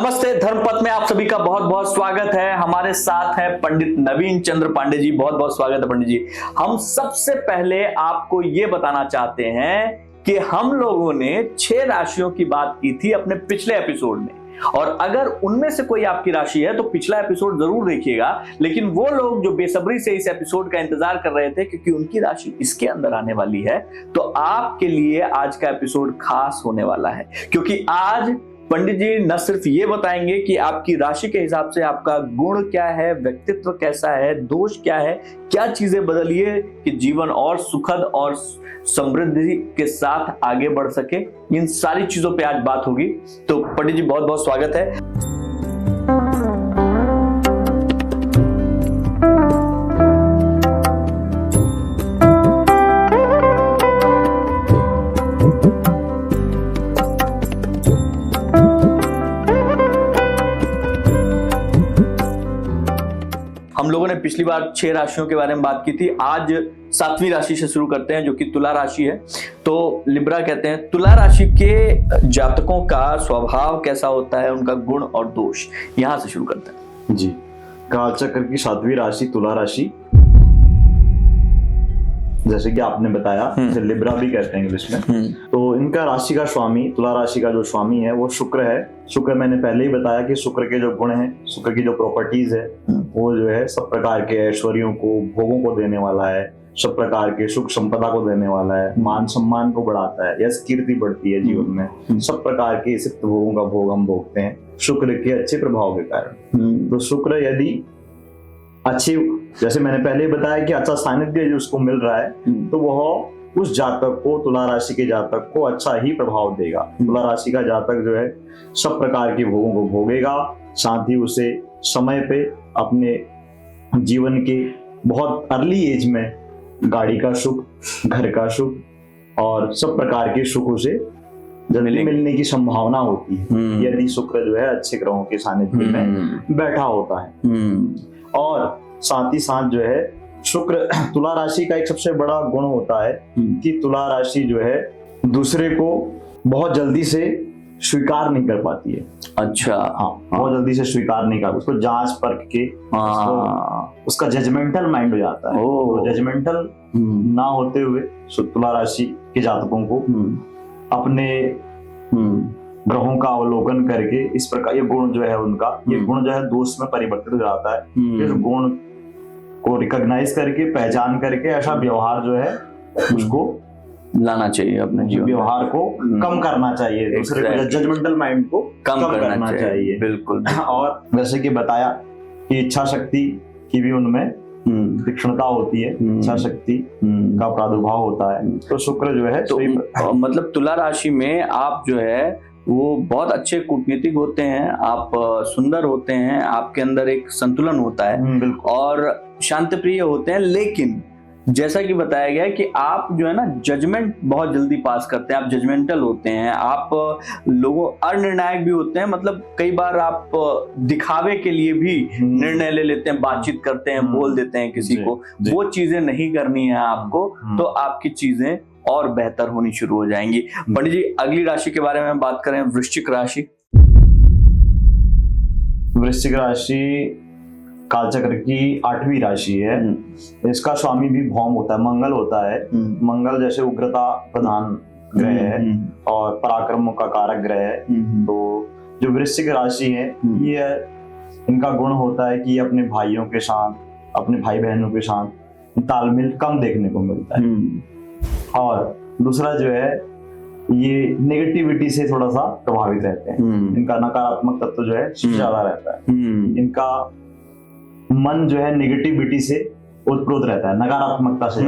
नमस्ते, धर्मपथ में आप सभी का बहुत बहुत स्वागत है। हमारे साथ है पंडित नवीन चंद्र पांडे जी। बहुत बहुत स्वागत है पंडित जी। हम सबसे पहले आपको ये बताना चाहते हैं कि हम लोगों ने 6 राशियों की बात की थी अपने पिछले एपिसोड में, और अगर उनमें से कोई आपकी राशि है तो पिछला एपिसोड जरूर देखिएगा। लेकिन वो लोग जो बेसब्री से इस एपिसोड का इंतजार कर रहे थे क्योंकि उनकी राशि इसके अंदर आने वाली है, तो आपके लिए आज का एपिसोड खास होने वाला है, क्योंकि आज पंडित जी न सिर्फ ये बताएंगे कि आपकी राशि के हिसाब से आपका गुण क्या है, व्यक्तित्व कैसा है, दोष क्या है, क्या चीजें बदलिए कि जीवन और सुखद और समृद्धि के साथ आगे बढ़ सके। इन सारी चीजों पे आज बात होगी। तो पंडित जी बहुत बहुत स्वागत है। हम लोगों ने पिछली बार 6 राशियों के बारे में बात की थी। आज 7वीं राशि से शुरू करते हैं जो कि तुला राशि है। तो लिब्रा कहते हैं तुला राशि के जातकों का स्वभाव कैसा होता है, उनका गुण और दोष, यहां से शुरू करते हैं जी। कालचक्र की 7वीं राशि तुला राशि, जैसे कि आपने बताया, इसे लिब्रा भी कहते हैं इंग्लिश में। तो इनका राशि का स्वामी, तुला राशि का जो स्वामी है वो शुक्र है। शुक्र मैंने पहले ही बताया कि शुक्र के जो गुण हैं, शुक्र की जो प्रॉपर्टीज है, वो जो है सब प्रकार के ऐश्वर्यों को, भोगों को देने वाला है, सब प्रकार के सुख संपदा को देने वाला है, मान सम्मान को बढ़ाता है, यश कीर्ति बढ़ती है जीवन में, सब प्रकार के सिक्त भोगों का भोग हम भोगते हैं शुक्र के अच्छे प्रभाव के कारण। तो शुक्र यदि अच्छी, जैसे मैंने पहले बताया कि अच्छा सानिध्य जो उसको मिल रहा है, तो वह उस जातक को, तुला राशि के जातक को अच्छा ही प्रभाव देगा। तुला राशि का जातक जो है सब प्रकार के भोगों को भोगेगा, साथ ही उसे समय पे अपने जीवन के बहुत अर्ली एज में गाड़ी का सुख, घर का सुख और सब प्रकार के सुख उसे जल्दी मिलने की संभावना होती है यदि शुक्र जो है अच्छे ग्रहों के सानिध्य में बैठा होता है। और साथ ही साथ जो है शुक्र, तुला राशि का एक सबसे बड़ा गुण होता है कि तुला राशि जो है दूसरे को बहुत जल्दी से स्वीकार नहीं कर पाती है। अच्छा। हाँ, बहुत जल्दी से स्वीकार नहीं कर, उसको जांच परख के उसका जजमेंटल माइंड हो जाता है। तो जजमेंटल ना होते हुए तुला राशि के जातकों को अपने ग्रहों का अवलोकन करके इस प्रकार ये गुण जो है उनका, ये गुण जो है दोष में परिवर्तित हो जाता है। इस गुण को रिकॉग्नाइज करके, पहचान करके ऐसा व्यवहार जो है उसको लाना चाहिए, अपने जीवन व्यवहार को कम करना चाहिए, दूसरे को जजमेंटल माइंड को कम करना चाहिए। बिल्कुल। और जैसे कि बताया कि इच्छा शक्ति की भी उनमें तीक्ष्णता होती है, इच्छा शक्ति का प्रादुर्भाव होता है। तो शुक्र जो है तो मतलब तुला राशि में आप जो है वो बहुत अच्छे कूटनीतिक होते हैं, आप सुंदर होते हैं, आपके अंदर एक संतुलन होता है और शांति प्रिय होते हैं। लेकिन जैसा कि बताया गया है कि आप जो है ना जजमेंट बहुत जल्दी पास करते हैं, आप जजमेंटल होते हैं, आप लोगों अनिर्णायक भी होते हैं। मतलब कई बार आप दिखावे के लिए भी निर्णय ले लेते हैं, बातचीत करते हैं, बोल देते हैं किसी को। वो चीजें नहीं करनी है आपको, तो आपकी चीजें और बेहतर होनी शुरू हो जाएंगी। पंडित जी अगली राशि के बारे में बात करें, वृश्चिक राशि। वृश्चिक राशि कालचक्र की 8वीं राशि है। इसका स्वामी भी भौम होता है, मंगल होता है। मंगल जैसे उग्रता प्रधान ग्रह है और पराक्रमों का कारक ग्रह है। तो जो वृश्चिक राशि है, ये इनका गुण होता है कि ये अपने भाइयों के साथ, अपने भाई बहनों के साथ तालमेल कम देखने को मिलता है। और दूसरा जो है ये नेगेटिविटी से थोड़ा सा प्रभावित रहते हैं। इनका नकारात्मक तत्व जो है ज्यादा रहता है। इनका मन जो है नेगेटिविटी से उत्प्रोत रहता है, नकारात्मकता से।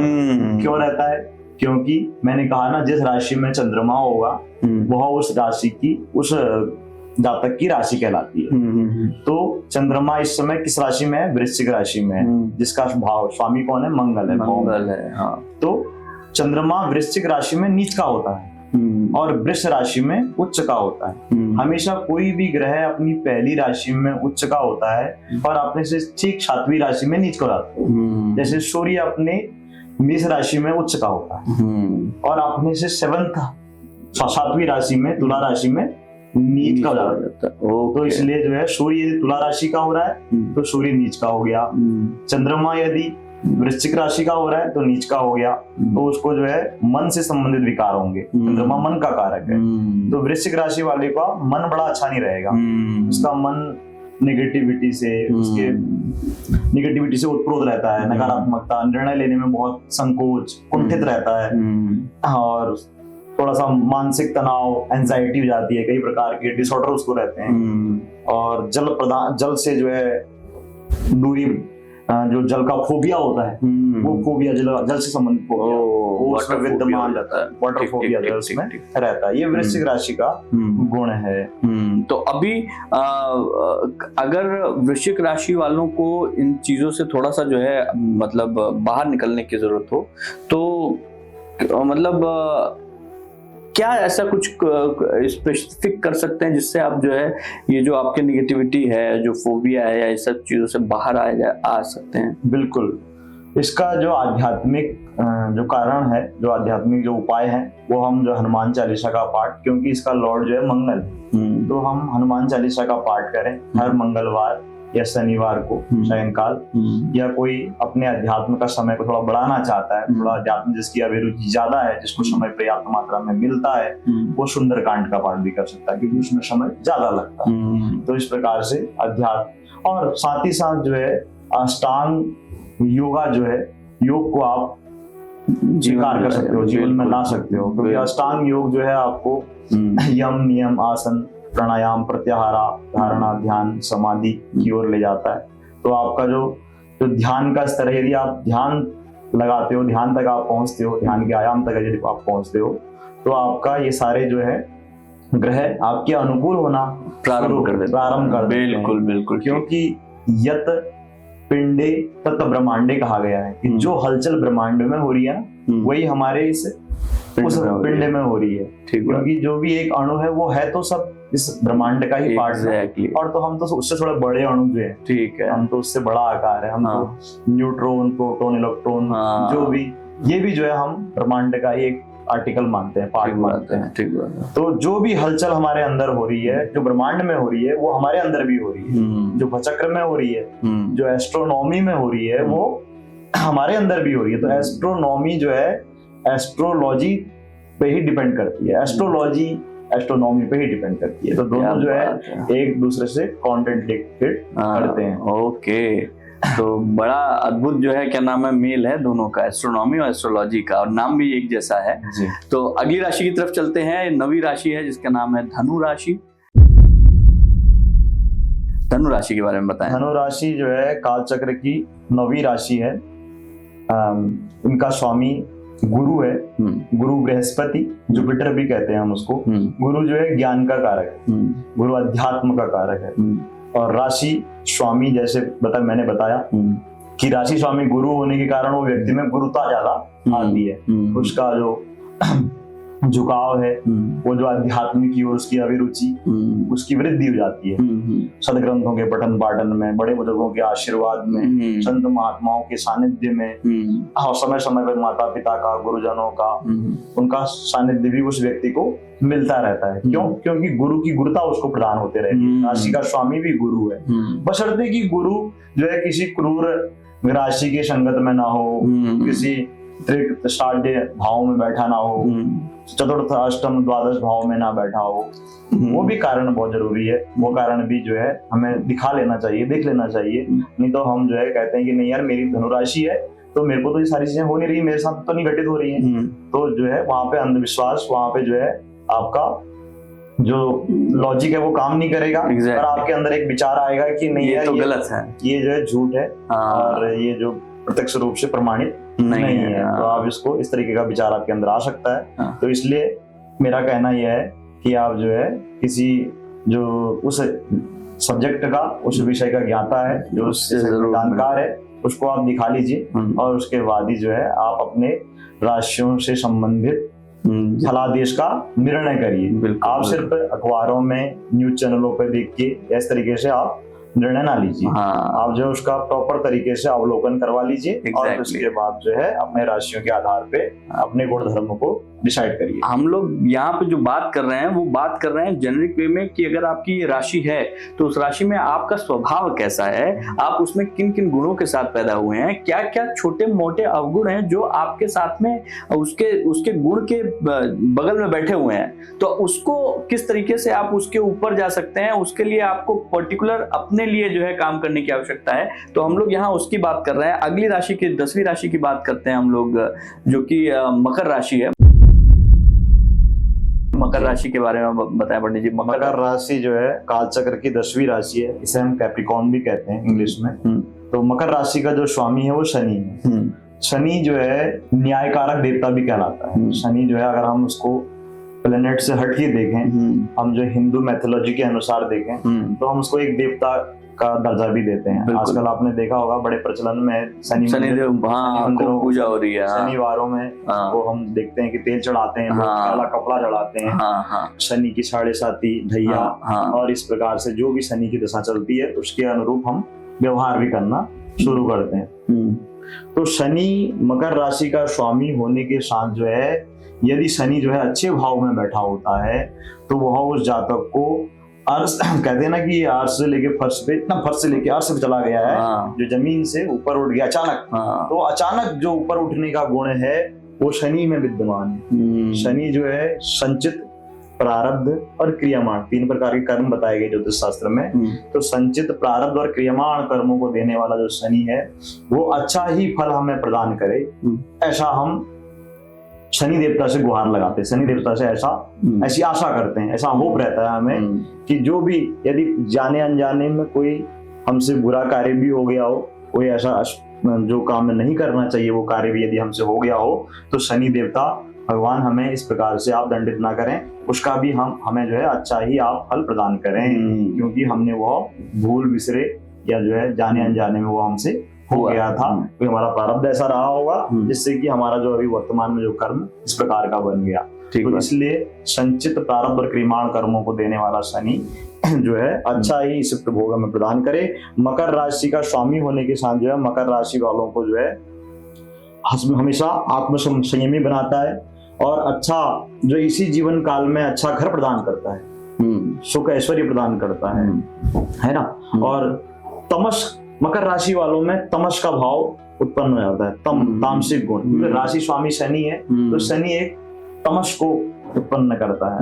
क्यों रहता है? क्योंकि मैंने कहा ना, जिस राशि में चंद्रमा होगा वह उस राशि की, उस जातक की राशि कहलाती है। तो चंद्रमा इस समय किस राशि में है? वृश्चिक राशि में है, जिसका भाव स्वामी कौन है? मंगल है। मंगल है, हाँ। तो चंद्रमा वृश्चिक राशि में नीच का होता है और वृष राशि में उच्च का होता है। हमेशा कोई भी ग्रह अपनी पहली राशि में उच्च का होता है और अपने से ठीक 7वीं राशि में नीच का होता है। जैसे सूर्य अपने मेष राशि में उच्च का होता है और अपने से 7वीं राशि में, तुला राशि में नीच का हो जाता है। तो इसलिए जो है सूर्य यदि तुला राशि का हो रहा है तो सूर्य नीच का हो गया। चंद्रमा यदि वृश्चिक राशि का हो रहा है तो नीच का हो गया। तो उसको जो है मन से संबंधित विकार होंगे। चंद्रमा मन का कारक है, तो वृश्चिक राशि वाले का मन बड़ा अच्छा नहीं रहेगा। उसका मन नेगेटिविटी से उत्प्रोत रहता है, नकारात्मकता, निर्णय लेने में बहुत संकोच, कुंठित रहता है और थोड़ा सा मानसिक तनाव, एंजाइटी हो जाती है, कई प्रकार के डिसऑर्डर उसको रहते हैं। और जल से जो है दूरी, जो जल का फोबिया होता है वो फोबिया जल से संबंधित फोबिया वो उसमें विद्यमान रहता है, वाटर फोबिया जो उसमें रहता है। ये वृश्चिक राशि का गुण है। तो अभी अगर वृश्चिक राशि वालों को इन चीजों से थोड़ा सा जो है मतलब बाहर निकलने की जरूरत हो तो मतलब क्या ऐसा कुछ स्पेसिफिक कर सकते हैं जिससे आप जो है ये जो आपके निगेटिविटी है, जो फोबिया है, या इस सब चीजों से बाहर आ सकते हैं? बिल्कुल, इसका जो आध्यात्मिक जो कारण है, जो आध्यात्मिक जो उपाय है, वो हम जो हनुमान चालीसा का पाठ, क्योंकि इसका लॉर्ड जो है मंगल, तो हम हनुमान चालीसा का पाठ करें हर मंगलवार या शनिवार को सायंकाल, या कोई अपने अध्यात्म का समय को थोड़ा बढ़ाना चाहता है, थोड़ा अध्यात्म जिसकी अभिरुचि ज्यादा है, जिसको समय पर्याप्त मात्रा में मिलता है, वो सुंदरकांड का पाठ भी कर सकता है, क्योंकि उसमें समय ज्यादा लगता है। तो इस प्रकार से अध्यात्म, और साथ ही साथ जो है अष्टांग योगा जो है, योग को आप स्वीकार कर सकते हो, जीवन में ला सकते हो, क्योंकि अष्टांग योग जो है आपको यम, नियम, आसन, प्राणायाम, प्रत्याहारा, धारणा, ध्यान, समाधि की ओर ले जाता है। तो आपका जो ध्यान का स्तर है, यदि आप ध्यान लगाते हो, ध्यान तक आप पहुंचते हो, ध्यान के आयाम तक यदि आप पहुंचते हो, तो आपका ये सारे जो है ग्रह आपके अनुकूल होना प्रारंभ कर देते हैं। बिल्कुल बिल्कुल, क्योंकि यत पिंडे तत् ब्रह्मांडे कहा गया है कि जो हलचल ब्रह्मांड में हो रही है ना, वही हमारे उस पिंड में हो रही है। क्योंकि जो भी एक अणु है वो है तो सब इस ब्रह्मांड का ही पार्ट है, और तो हम तो उससे थोड़े बड़े अणु जो है, ठीक है, हम तो उससे बड़ा आकार है, हम तो न्यूट्रॉन, प्रोटॉन, इलेक्ट्रॉन, जो भी, ये भी जो है हम ब्रह्मांड का ही एक आर्टिकल मानते हैं, पार्ट मानते हैं। ठीक है। तो जो भी हलचल हमारे अंदर हो रही है, जो ब्रह्मांड में हो रही है, वो हमारे अंदर भी हो रही है। जो भचक्र में हो रही है, जो एस्ट्रोनॉमी में हो रही है, वो हमारे अंदर भी हो रही है। तो एस्ट्रोनॉमी जो है एस्ट्रोलॉजी पे ही डिपेंड करती है, एस्ट्रोलॉजी एस्ट्रोनॉमी पे ही डिपेंड करती है। तो दोनों जो है एक दूसरे से कॉन्ट्रडिक्टेड करते हैं। ओके, तो बड़ा अद्भुत जो है, क्या नाम है, मेल है दोनों का, एस्ट्रोनॉमी और एस्ट्रोलॉजी का, और नाम भी एक जैसा है जी। तो अगली राशि की तरफ चलते हैं। नवी राशि है जिसका नाम है धनु राशि। धनु राशि के बारे में बताएं। धनु राशि जो है कालचक्र की नवी राशि है। इनका स्वामी गुरु है, गुरु बृहस्पति, जुपिटर भी कहते हैं हम उसको। गुरु जो है ज्ञान का कारक है, गुरु अध्यात्म का कारक है। और राशि स्वामी, जैसे मैंने बताया कि राशि स्वामी गुरु होने के कारण वो व्यक्ति में गुरुता ज्यादा आती है, उसका जो झुकाव है, वो जो आध्यात्मिक की ओर उसकी अभिरुचि, उसकी वृद्धि हो जाती है। सदग्रंथों के पठन पाठन में, बड़े बुजुर्गों के आशीर्वाद में, संत महात्माओं के सानिध्य में, और समय समय पर माता पिता का, गुरुजनों का, उनका सानिध्य भी उस व्यक्ति को मिलता रहता है। क्यों? क्योंकि गुरु की गुरुता उसको प्रदान होते रहती है। राशि का स्वामी भी गुरु है, बशर्ते कि गुरु जो है किसी क्रूर राशि के संगत में ना हो, किसी त्रिक साढ़े भाव में बैठा ना हो, चतुर्थ अष्टम द्वादश भाव में ना बैठा हो। वो भी कारण बहुत जरूरी है, वो कारण भी जो है हमें दिखा लेना चाहिए, देख लेना चाहिए। नहीं तो हम जो है कहते हैं कि नहीं यार मेरी धनुराशि है तो मेरे को तो ये सारी चीजें हो नहीं रही, मेरे साथ तो नहीं घटित हो रही हैं। तो जो है वहां पे अंधविश्वास, वहां पे जो है आपका जो लॉजिक है वो काम नहीं करेगा। और आपके अंदर एक विचार आएगा कि नहीं ये तो गलत है, ये जो है झूठ है, और ये जो प्रत्यक्ष रूप से प्रमाणित नहीं है। तो आप इसको, इस तरीके का विचार आपके अंदर आ सकता है। तो इसलिए मेरा कहना यह है कि आप जो है किसी जो उस सब्जेक्ट का, उस विषय का ज्ञाता है, जो उससे जानकार है, उसको आप दिखा लीजिए, और उसके बाद ही जो है आप अपने राशियों से संबंधित फलादेश का निर्णय करिए। आप सिर्फ अखबारों में, न्यूज चैनलों पर देख के इस तरीके से आप निर्णय ना लीजिए। आप जो उसका प्रॉपर तरीके से अवलोकन करवा लीजिए, और उसके बाद जो है अपने राशियों के आधार पे अपने गुण धर्म को डिसाइड करिए। हम लोग यहाँ पे जो बात कर रहे हैं वो बात कर रहे हैं जेनरिक वे में कि अगर आपकी राशि है तो उस राशि में आपका स्वभाव कैसा है, आप उसमें किन किन गुणों के साथ पैदा हुए हैं, क्या क्या छोटे मोटे अवगुण हैं जो आपके साथ में उसके गुण के बगल में बैठे हुए हैं, तो उसको किस तरीके से आप उसके ऊपर जा सकते हैं, उसके लिए आपको पर्टिकुलर अपने लिए जो है काम करने की आवश्यकता है। तो हम लोग यहाँ उसकी बात कर रहे हैं। अगली राशि की 10वीं राशि की बात करते हैं हम लोग, जो कि मकर राशि है। मकर राशि के बारे में बताएं पंडित जी। मकर राशि जो है कालचक्र की 10वीं राशि है, इसे हम कैप्रिकॉर्न भी कहते हैं इंग्लिश में। तो मकर राशि का जो स्वामी है वो शनि है। शनि जो है न्यायकारक देवता भी कहलाता है। शनि जो है अगर हम उसको प्लेनेट से हट के देखें, हम जो हिंदू मैथोलॉजी के अनुसार देखें तो हम उसको एक देवता का दर्जा भी देते हैं। आजकल आपने देखा होगा बड़े प्रचलन में शनिदेव पूजा हो रही है। शनिवारों में वो हम देखते हैं कि तेल चढ़ाते हैं, काला कपड़ा चढ़ाते हैं, शनि की 7.5 ढैया, और इस प्रकार से जो भी शनि की दशा चलती है उसके अनुरूप हम व्यवहार भी करना शुरू करते हैं। तो शनि मकर राशि का स्वामी होने के साथ जो है, यदि शनि जो है अच्छे भाव में बैठा होता है तो वह उस जातक को अर्श कहते हैं ना कि अर्श से लेके फर्श पे, इतना फर्श से लेके अर्श पे चला गया है, जो जमीन से ऊपर उठ गया अचानक। तो अचानक जो ऊपर उठने का गुण है वो शनि में विद्यमान है। शनि जो है संचित, प्रारब्ध और क्रियामाण, 3 प्रकार के कर्म बताए गए ज्योतिष शास्त्र में। तो संचित, प्रारब्ध और क्रियामाण कर्मों को देने वाला जो शनि है वो अच्छा ही फल हमें प्रदान करे, ऐसा हम शनि देवता से गुहार लगाते हैं। शनि देवता से ऐसी आशा करते हैं, ऐसा होप रहता है हमें कि जो भी यदि जाने अनजाने में कोई हमसे बुरा कार्य भी हो गया हो, कोई ऐसा जो काम में नहीं करना चाहिए वो कार्य भी यदि हमसे हो गया हो, तो शनि देवता भगवान हमें इस प्रकार से आप दंडित ना करें, उसका भी हमें जो है अच्छा ही आप फल प्रदान करें, क्योंकि हमने वो भूल बिसरे या जो है जाने अनजाने में वो हमसे हो गया था। तो हमारा प्रारब्ध ऐसा रहा होगा जिससे कि हमारा जो अभी वर्तमान में जो कर्म इस प्रकार का बन गया। तो इसलिए संचित, प्रारब्ध और क्रियमाण कर्मों को देने वाला शनि जो है अच्छा ही इस भोग में प्रदान करे। मकर राशि का स्वामी होने के साथ जो है मकर राशि वालों को जो है हमेशा आत्मसंयमी बनाता है, और अच्छा जो इसी जीवन काल में अच्छा घर प्रदान करता है, सुख ऐश्वर्य प्रदान करता है ना। और तमस, मकर राशि वालों में तमस का भाव उत्पन्न हो जाता है, तामसिक गुण। राशि स्वामी शनि है तो शनि एक तमस को उत्पन्न करता है।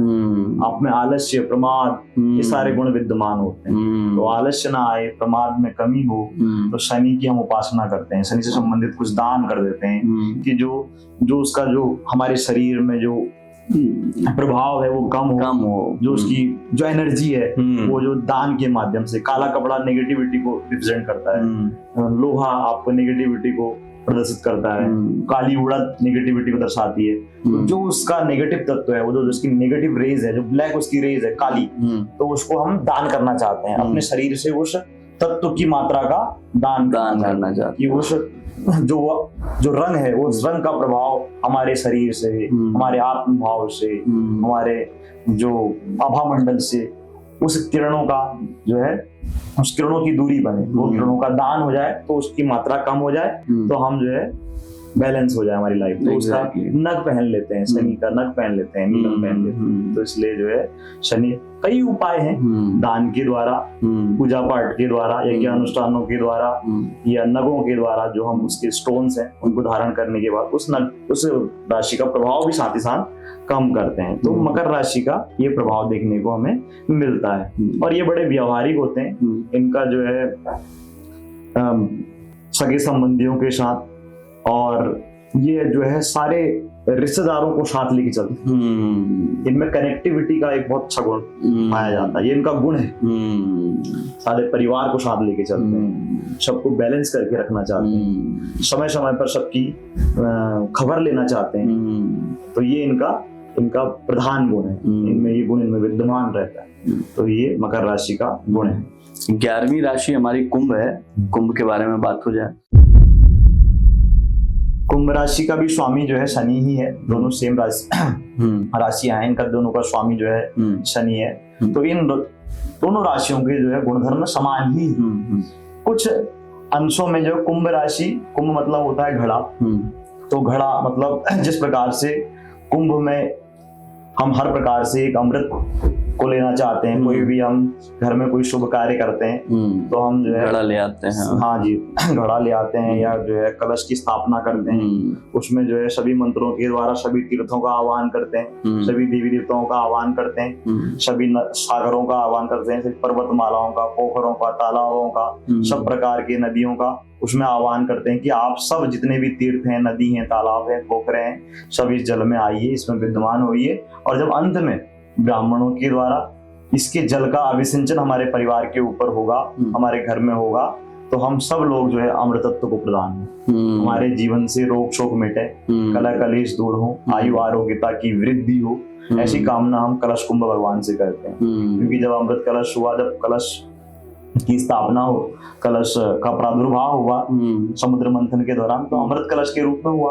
आप में आलस्य, प्रमाद, ये सारे गुण विद्यमान होते हैं। तो आलस्य ना आए, प्रमाद में कमी हो, तो शनि की हम उपासना करते हैं, शनि से संबंधित कुछ दान कर देते हैं कि जो उसका जो हमारे शरीर में जो प्रभाव है वो कम हो, जो उसकी जो एनर्जी है वो जो दान के माध्यम से। काला कपड़ा नेगेटिविटी को रिप्रेजेंट करता है, लोहा आपको नेगेटिविटी को प्रदर्शित करता है, काली उड़द नेगेटिविटी को दर्शाती है। तो जो उसका नेगेटिव तत्व है, वो जो उसकी नेगेटिव रेज है, जो ब्लैक उसकी रेज है काली, तो उसको हम दान करना चाहते हैं, अपने शरीर से उस तत्व की मात्रा का दान करना चाहते हैं। उस जो रंग है वो रंग का प्रभाव हमारे शरीर से, हमारे आत्म भाव से, हमारे जो आभा मंडल से उस किरणों का जो है, उस किरणों की दूरी बने, वो किरणों का दान हो जाए तो उसकी मात्रा कम हो जाए, तो हम जो है बैलेंस हो जाए हमारी लाइफ। तो उसका नग पहन लेते हैं, शनि का नग पहन लेते हैं, नीलम पहन लेते हैं। तो इसलिए जो है शनि, कई उपाय हैं, दान के द्वारा, पूजा पाठ के द्वारा, यज्ञ अनुष्ठानों के द्वारा, या नगों के द्वारा, जो हम उसके स्टोन्स हैं उनको धारण करने के बाद उस राशि का प्रभाव भी साथ ही साथ कम करते हैं। तो मकर राशि का ये प्रभाव देखने को हमें मिलता है, और ये बड़े व्यवहारिक होते हैं। इनका जो है सगे संबंधियों के साथ, और ये जो है सारे रिश्तेदारों को साथ लेके चलते हैं। इनमें कनेक्टिविटी का एक बहुत अच्छा गुण पाया जाता है, ये इनका गुण है। सारे परिवार को साथ लेके चलते हैं, सबको बैलेंस करके रखना चाहते हैं, समय समय पर सबकी खबर लेना चाहते हैं। तो ये इनका प्रधान गुण है, इनमें ये गुण इनमें विद्यमान रहता है। तो ये मकर राशि का गुण है। 11वीं राशि हमारी कुंभ है, कुंभ के बारे में बात हो जाए। कुंभ राशि का भी स्वामी जो है शनि ही है, दोनों सेम राशियां हैं, इनका दोनों का स्वामी जो है शनि है। तो इन दोनों राशियों के जो है गुणधर्म समान ही कुछ अंशों में। जो कुंभ राशि, कुंभ मतलब होता है घड़ा, तो घड़ा मतलब जिस प्रकार से कुंभ में हम हर प्रकार से एक अमृत को लेना चाहते हैं। कोई भी हम घर में कोई शुभ कार्य करते हैं तो हम जो है घड़ा ले आते हैं। हाँ जी, घड़ा ले आते हैं या जो है कलश की स्थापना करते हैं। उसमें जो है सभी मंत्रों के द्वारा सभी तीर्थों का आह्वान करते हैं, सभी देवी देवताओं का आह्वान करते हैं, सभी सागरों का आह्वान करते हैं, पर्वतमालाओं का, पोखरों का, तालाबों का, सब प्रकार के नदियों का उसमें आह्वान करते हैं कि आप सब जितने भी तीर्थ हैं, नदी हैं, तालाब हैं, पोखरे हैं, सब इस जल में आइए, इसमें विद्यमान होइए। और जब अंत में ब्राह्मणों के द्वारा इसके जल का अभिसिंचन हमारे परिवार के ऊपर होगा, हमारे घर में होगा, तो हम सब लोग जो है अमृतत्व को प्रदान हो, हमारे जीवन से रोग शोक मिटे, कलह कलेश दूर हो, आयु आरोग्यता की वृद्धि हो, ऐसी कामना हम कलश कुंभ भगवान से करते हैं। क्योंकि जब अमृत कलश हुआ, जब कलश की स्थापना हो, कलश का प्रादुर्भाव हुआ समुद्र मंथन के दौरान, तो अमृत कलश के रूप में हुआ।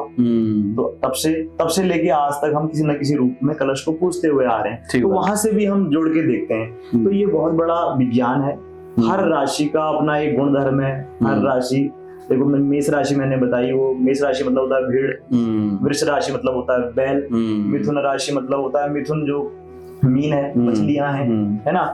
तो तब से लेके आज तक हम किसी न किसी रूप में कलश को पूजते हुए आ रहे हैं। तो वहां से भी हम जोड़ के देखते हैं। तो ये बहुत बड़ा विज्ञान है। हर राशि का अपना एक गुण धर्म है। हर राशि, देखो मेष राशि मैंने बताई, वो मेष राशि मतलब होता है भीड़, वृष राशि मतलब होता है बैल, मिथुन राशि मतलब होता है मिथुन जो मीन है, मछलियां हैं, है ना।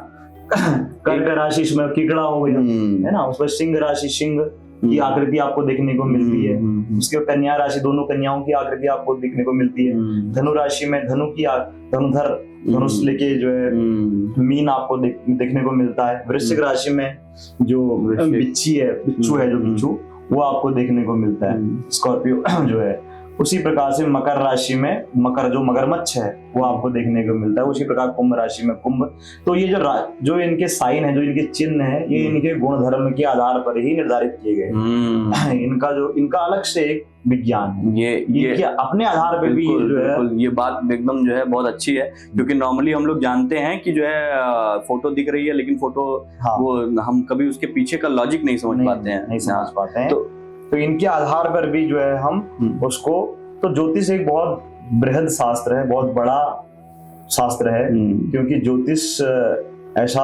कर्क राशि इसमें कीकड़ा हो गया, है ना। उसमें सिंह राशि सिंह की आकृति आपको देखने को मिलती है। उसके कन्या राशि, दोनों कन्याओं की आकृति आपको देखने को मिलती है। धनु राशि में धनु की धनुधर, धनुष लेके जो है मीन आपको देखने को मिलता है। वृश्चिक राशि में जो बिच्छू है, जो बिच्छू, वो आपको देखने को मिलता है। स्कॉर्पियो जो है, उसी प्रकार से मकर राशि में मकर जो मगरमच्छ है वो आपको देखने को मिलता है। उसी प्रकार कुंभ राशि में कुंभ। तो ये जो इनके साइन है, जो इनके चिन्ह है, ये इनके गुण धर्म के आधार पर ही निर्धारित किए गए। इनका अलग से एक विज्ञान है। ये अपने आधार पर भी जो है, ये बात एकदम जो है बहुत अच्छी है। क्योंकि नॉर्मली हम लोग जानते हैं कि जो है फोटो दिख रही है, लेकिन फोटो वो हम कभी उसके पीछे का लॉजिक नहीं समझ पाते हैं। तो इनके आधार पर भी जो है हम उसको, तो ज्योतिष एक बहुत बृहद शास्त्र है, बहुत बड़ा शास्त्र है। क्योंकि ज्योतिष ऐसा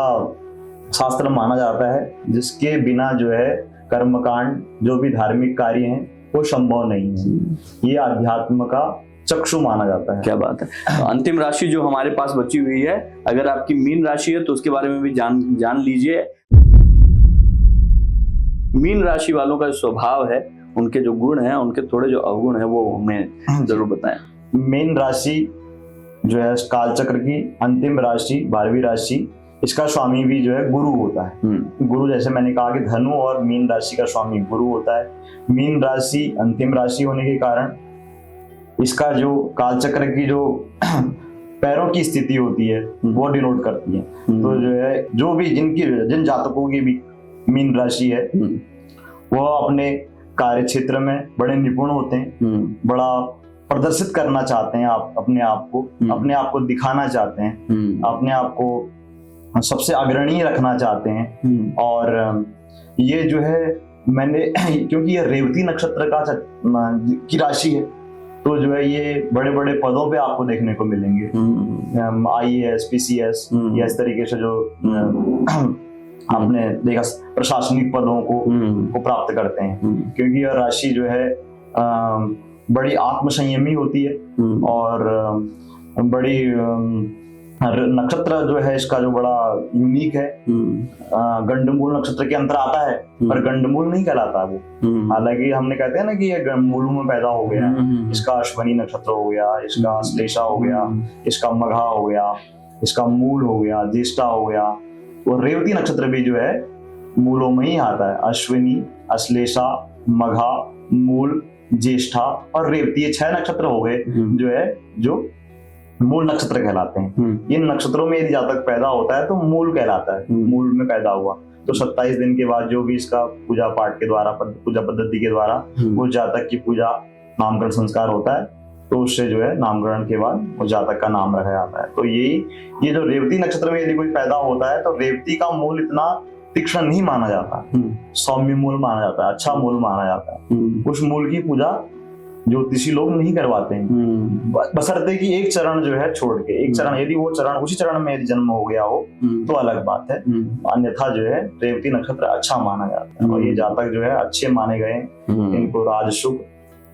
शास्त्र माना जाता है जिसके बिना जो है कर्मकांड, जो भी धार्मिक कार्य हैं, वो संभव नहीं है। ये अध्यात्म का चक्षु माना जाता है। क्या बात है। तो अंतिम राशि जो हमारे पास बची हुई है, अगर आपकी मीन राशि है तो उसके बारे में भी जान लीजिए। मीन राशि वालों का जो स्वभाव है, उनके जो गुण हैं, उनके थोड़े जो अवगुण है, वो हमें जरूर बताएं। मीन राशि जो है कालचक्र की अंतिम राशि, 12वीं राशि, इसका स्वामी भी जो है गुरु होता है। गुरु, जैसे मैंने कहा कि धनु और मीन राशि का स्वामी गुरु होता है। मीन राशि अंतिम राशि होने के कारण इसका जो कालचक्र की जो पैरों की स्थिति होती है वो डिनोट करती है। तो जो है, जो भी जिन जातकों की भी मीन राशि है, वो अपने कार्य क्षेत्र में बड़े निपुण होते हैं, बड़ा प्रदर्शित करना चाहते हैं, आप अपने आप को दिखाना चाहते हैं, अपने आप को सबसे अग्रणीय रखना चाहते हैं। और ये जो है क्योंकि ये रेवती नक्षत्र की राशि है, तो जो है ये बड़े बड़े पदों पे आपको देखने को मिलेंगे। IAS, PCS, या इस तरीके से जो आपने देखा प्रशासनिक पदों को प्राप्त करते हैं। क्योंकि यह राशि जो है बड़ी आत्मसंयमी होती है, और बड़ी नक्षत्र जो है इसका जो बड़ा यूनिक है, गंडमूल नक्षत्र के अंतर आता है, पर गंडमूल नहीं कहलाता वो। हालांकि हमने कहते हैं ना कि ये गंडमूल में पैदा हो गया, इसका अश्वनी नक्षत्र हो गया, इसका श्लेषा हो गया, इसका मघा हो गया, इसका मूल हो गया, ज्येष्ठा हो गया। और रेवती नक्षत्र भी जो है मूलों में ही आता है। अश्विनी, अश्लेषा, मघा, मूल, ज्येष्ठा और रेवती, ये 6 नक्षत्र हो गए जो मूल नक्षत्र कहलाते हैं। इन नक्षत्रों में यदि जातक पैदा होता है तो मूल कहलाता है, मूल में पैदा हुआ। तो 27 दिन के बाद जो भी इसका पूजा पाठ के द्वारा, पूजा पद्धति के द्वारा उस जातक की पूजा, नामकरण संस्कार होता है, तो उससे जो है नामकरण के बाद उस जातक का नाम रखा जाता है। तो ये जो रेवती नक्षत्र में यदि कोई पैदा होता है, तो रेवती का मूल इतना तीक्ष्ण नहीं माना जाता, सौम्य मूल माना जाता है, अच्छा मूल माना जाता है। उस मूल की पूजा ज्योतिषी लोग नहीं करवाते हैं, बशर्ते कि एक चरण जो है छोड़ के, एक चरण, यदि वो चरण उसी चरण में यदि जन्म हो गया हो तो अलग बात है। अन्यथा जो है रेवती नक्षत्र अच्छा माना जाता है। और ये जातक जो है अच्छे माने गए, इनको राजसुख,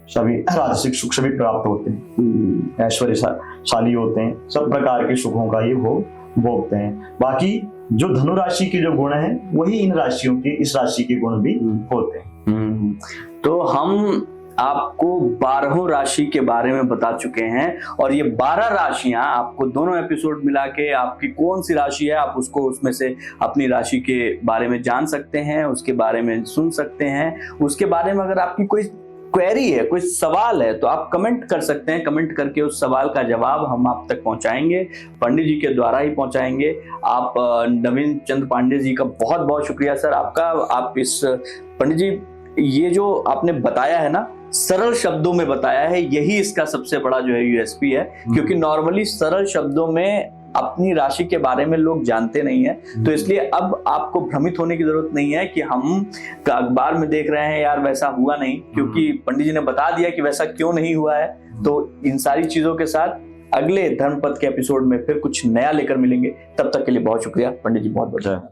सभी राजसिक सुख सभी प्राप्त होते हैं, ऐश्वर्यशाली होते हैं, सब प्रकार के सुखों का ये भोग भोगते हैं। बाकी जो धनु राशि के जो गुण हैं वही इन राशियों के, इस राशि के गुण भी होते हैं। तो हम आपको 12 राशि के बारे में बता चुके हैं और ये 12 राशियां आपको दोनों एपिसोड मिला के आपकी कौन सी राशि है आप उसको उसमें से अपनी राशि के बारे में जान सकते हैं, उसके बारे में सुन सकते हैं। उसके बारे में अगर आपकी कोई क्वेरी है, कोई सवाल है तो आप कमेंट कर सकते हैं। कमेंट करके उस सवाल का जवाब हम आप तक पहुंचाएंगे, पंडित जी के द्वारा ही पहुंचाएंगे। आप नवीन चंद्र पांडे जी का बहुत बहुत शुक्रिया सर आपका। आप इस पंडित जी ये जो आपने बताया है ना, सरल शब्दों में बताया है, यही इसका सबसे बड़ा जो है यूएसपी है, क्योंकि नॉर्मली सरल शब्दों में अपनी राशि के बारे में लोग जानते नहीं है। तो इसलिए अब आपको भ्रमित होने की जरूरत नहीं है कि हम अखबार में देख रहे हैं यार वैसा हुआ नहीं, क्योंकि पंडित जी ने बता दिया कि वैसा क्यों नहीं हुआ है। तो इन सारी चीजों के साथ अगले धर्मपथ के एपिसोड में फिर कुछ नया लेकर मिलेंगे। तब तक के लिए बहुत शुक्रिया पंडित जी, बहुत बहुत।